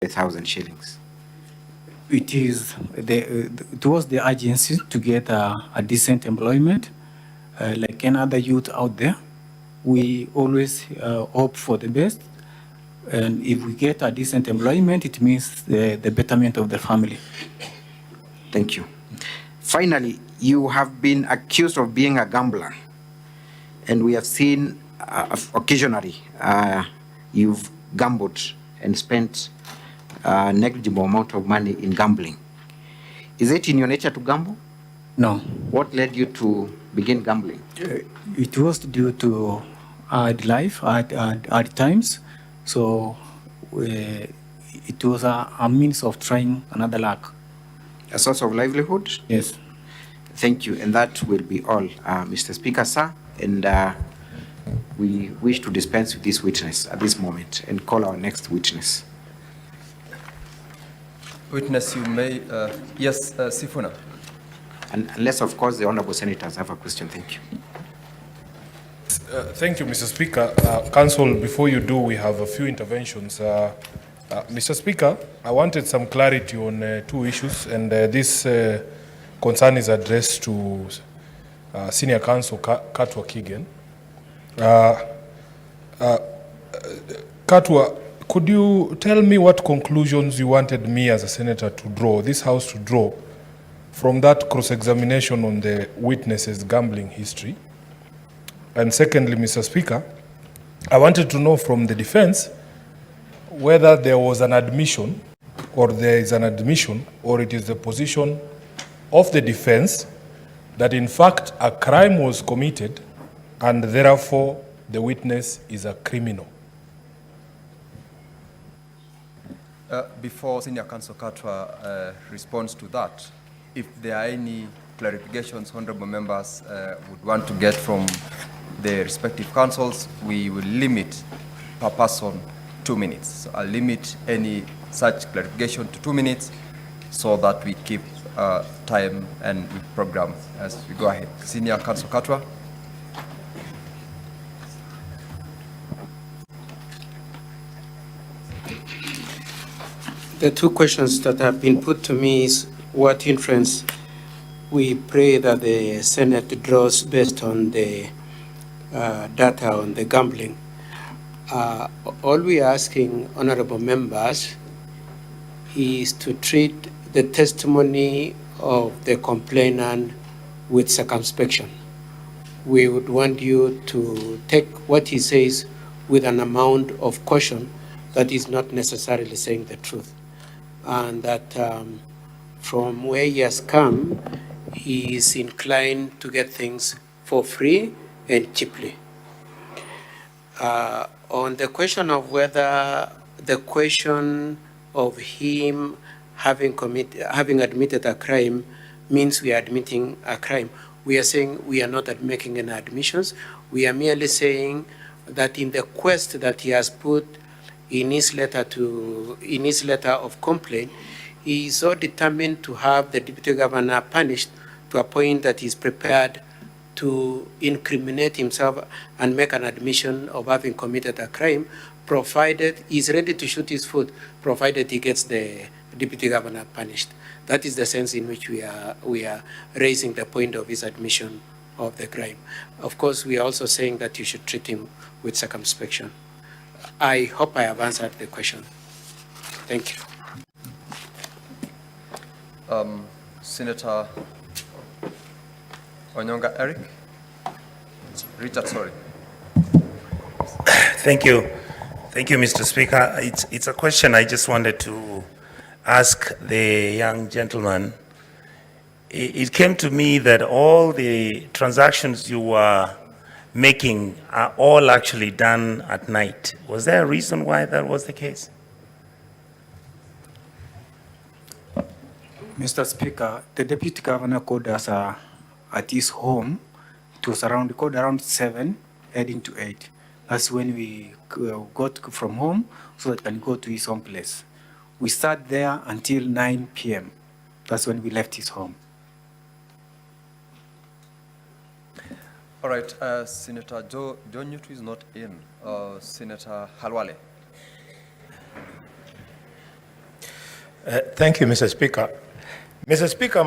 1,000 shillings. It was the urgency to get a decent employment, like any other youth out there. We always hope for the best, and if we get a decent employment, it means the betterment of the family. Thank you. Finally, you have been accused of being a gambler, and we have seen occasionally you've gambled and spent a negligible amount of money in gambling. Is it in your nature to gamble? No. What led you to begin gambling? It was due to hard life, hard times. So it was a means of trying another luck. A source of livelihood? Yes. Thank you. And that will be all, Mr. Speaker, sir. And we wish to dispense with this witness at this moment and call our next witness. Witness, you may, yes, Sifuna. And unless, of course, the honorable senators have a question. Thank you. Thank you, Mr. Speaker. Council, before you do, we have a few interventions. Mr. Speaker, I wanted some clarity on two issues, and this concern is addressed to Senior Counsel Katwa Kigen. Katwa, could you tell me what conclusions you wanted me as a senator to draw, this House to draw, from that cross-examination on the witness's gambling history? And secondly, Mr. Speaker, I wanted to know from the defense whether there was an admission, or there is an admission, or it is the position of the defense that in fact a crime was committed and therefore the witness is a criminal. Before Senior Counsel Katwa responds to that, if there are any clarifications honorable members would want to get from the respective councils, we will limit per person 2 minutes. So I'll limit any such clarification to 2 minutes so that we keep time and we program as we go ahead. Senior Counsel Katwa. The two questions that have been put to me is what inference we pray that the Senate draws based on the data on the gambling. All we are asking honorable members is to treat the testimony of the complainant with circumspection. We would want you to take what he says with an amount of caution that is not necessarily saying the truth. And that from where he has come, he is inclined to get things for free and cheaply. On the question of whether the question of him having admitted a crime means we are admitting a crime, we are saying we are not making any admissions. We are merely saying that in the quest that he has put in his letter of complaint, he is so determined to have the deputy governor punished to a point that he's prepared to incriminate himself and make an admission of having committed a crime, provided he's ready to shoot his foot, provided he gets the deputy governor punished. That is the sense in which we are raising the point of his admission of the crime. Of course, we are also saying that you should treat him with circumspection. I hope I have answered the question. Thank you. Senator Onyonka Eric. Richard, sorry. Thank you, Mr. Speaker. It's a question I just wanted to ask the young gentleman. It came to me that all the transactions you were making are all actually done at night. Was there a reason why that was the case? Mr. Speaker, the deputy governor called us at his home. It was called around 7, heading to 8. That's when we got from home so that we can go to his home place. We sat there until 9 p.m. That's when we left his home. All right, Senator John Newt is not in. Senator Halwale. Thank you, Mr. Speaker. Mr. Speaker,